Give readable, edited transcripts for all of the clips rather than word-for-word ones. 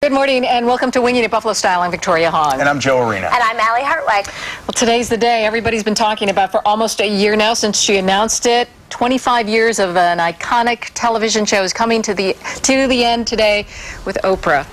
Good morning and welcome to Winging It Buffalo Style. I'm Victoria Hong. And I'm Joe Arena. And I'm Allie Hartwig. Well, today's the day everybody's been talking about for almost a year now since she announced it. 25 years of an iconic television show is coming to the end today with Oprah.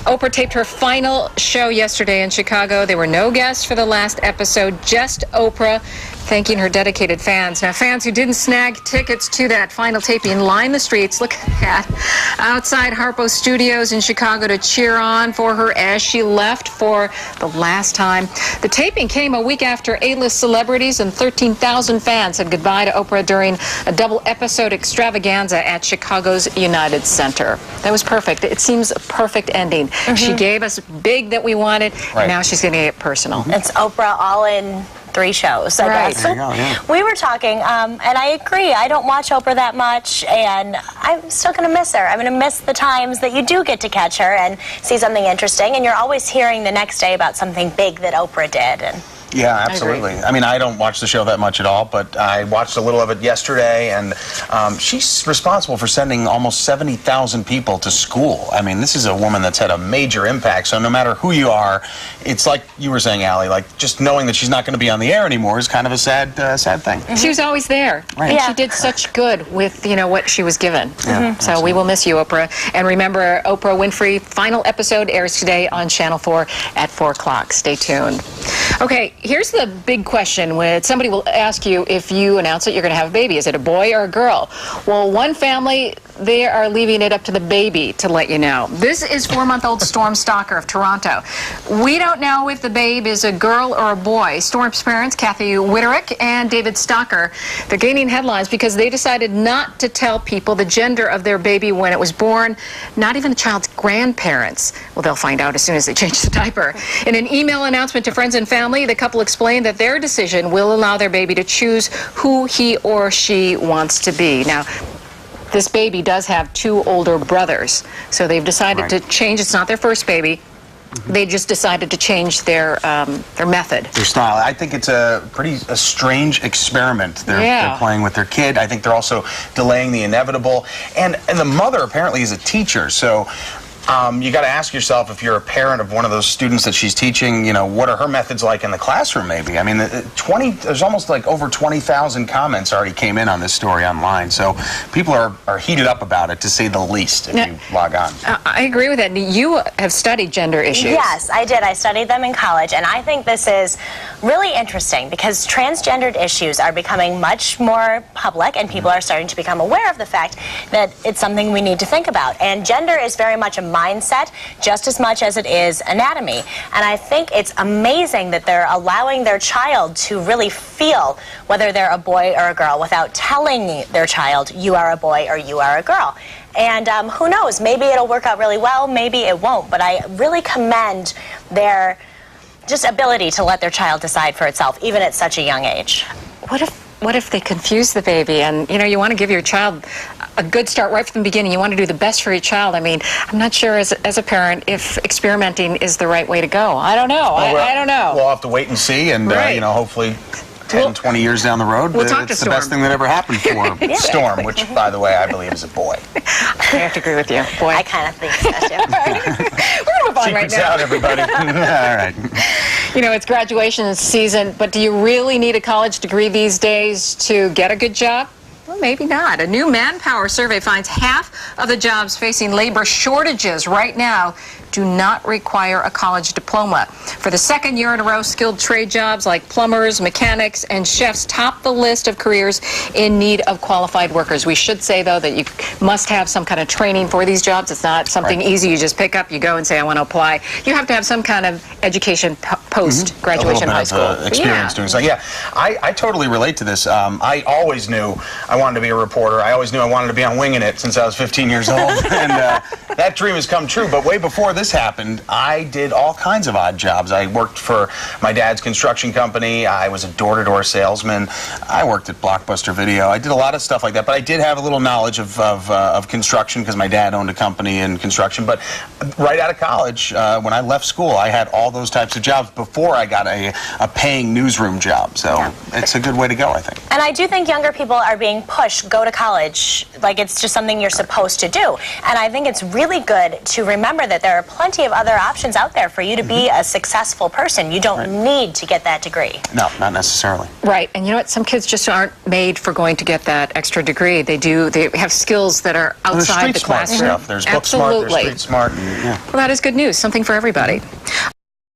Oprah taped her final show yesterday in Chicago. There were no guests for the last episode, just Oprah thanking her dedicated fans. Now, fans who didn't snag tickets to that final taping lined the streets, look at, outside Harpo Studios in Chicago to cheer on for her as she left for the last time. The taping came a week after A-list celebrities and 13,000 fans said goodbye to Oprah during a double-episode extravaganza at Chicago's United Center. That was perfect. It seems a perfect ending. She gave us big that we wanted, and now she's going to get personal. It's Oprah all in 3 shows, I guess. There you go, yeah. We were talking, and I agree. I don't watch Oprah that much, and I'm still going to miss her. I'm going to miss the times that you do get to catch her and see something interesting, and you're always hearing the next day about something big that Oprah did. And yeah, absolutely. I mean, I don't watch the show that much at all, but I watched a little of it yesterday, and she's responsible for sending almost 70,000 people to school. I mean, this is a woman that's had a major impact, so no matter who you are, it's like you were saying, Allie, like just knowing that she's not going to be on the air anymore is kind of a sad thing. She was always there. Right. And she did such good with, what she was given. Yeah, So we will miss you, Oprah. And remember, Oprah Winfrey final episode airs today on Channel 4 at 4 o'clock. Stay tuned. Okay, here's the big question when somebody will ask you if you announce that you're going to have a baby. Is it a boy or a girl? Well, one family, they are leaving it up to the baby to let you know. This is 4-month-old Storm Stalker of Toronto. We don't know if the babe is a girl or a boy. Storm's parents, Kathy Witterick and David Stalker, they're gaining headlines because they decided not to tell people the gender of their baby when it was born, not even the child's grandparents. Well, they'll find out as soon as they change the diaper. In an email announcement to friends and family, the couple explained that their decision will allow their baby to choose who he or she wants to be. Now, this baby does have 2 older brothers, so they've decided to change. It's not their first baby. They just decided to change their method. Their style. I think it's a strange experiment they're playing with their kid. I think they're also delaying the inevitable. And the mother apparently is a teacher, so you got to ask yourself, if you're a parent of one of those students that she's teaching, what are her methods like in the classroom, maybe? I mean, there's almost like over 20,000 comments already came in on this story online, so people are heated up about it, to say the least, if you log on. I agree with that. You have studied gender issues. yes, I did. I studied them in college, and I think this is really interesting because transgendered issues are becoming much more public, and people are starting to become aware of the fact that it's something we need to think about. And gender is very much a mindset just as much as it is anatomy. And I think it's amazing that they're allowing their child to really feel whether they're a boy or a girl without telling their child, you are a boy or you are a girl. And who knows, maybe it'll work out really well, maybe it won't. But I really commend their just ability to let their child decide for itself, even at such a young age. What if they confuse the baby and, you want to give your child a good start right from the beginning. You want to do the best for your child. I mean, I'm not sure as a parent if experimenting is the right way to go. I don't know. Well, I don't know. We'll have to wait and see, and, hopefully 10, 20 years down the road, it's the best thing that ever happened for Storm, which, by the way, I believe is a boy. I have to agree with you. Boy. I kind of think so, too. We're going to move on right now. Out, everybody. All right. It's graduation season, but do you really need a college degree these days to get a good job? Well, maybe not. A new Manpower survey finds half of the jobs facing labor shortages right now do not require a college diploma. For the second year in a row, skilled trade jobs like plumbers, mechanics, and chefs top the list of careers in need of qualified workers. We should say, though, that you must have some kind of training for these jobs. It's not something easy you just pick up, you go and say, I want to apply. You have to have some kind of education post-graduation high school. Experience doing so. Yeah, I totally relate to this. I always knew I wanted to be a reporter. I always knew I wanted to be on Winging It since I was 15 years old. And that dream has come true. But way before this happened, I did all kinds of odd jobs. I worked for my dad's construction company. I was a door-to-door salesman. I worked at Blockbuster Video. I did a lot of stuff like that, but I did have a little knowledge of construction because my dad owned a company in construction. But right out of college, when I left school, I had all those types of jobs before I got a paying newsroom job. So it's a good way to go, I think. And I do think younger people are being pushed, go to college, like it's just something you're supposed to do. And I think it's really good to remember that there are plenty of other options out there for you to be a successful person. You don't need to get that degree. No, not necessarily. Right, and you know what? Some kids just aren't made for going to get that extra degree. They have skills that are outside the classroom. There's book smart, there's street smart. Well, that is good news, something for everybody.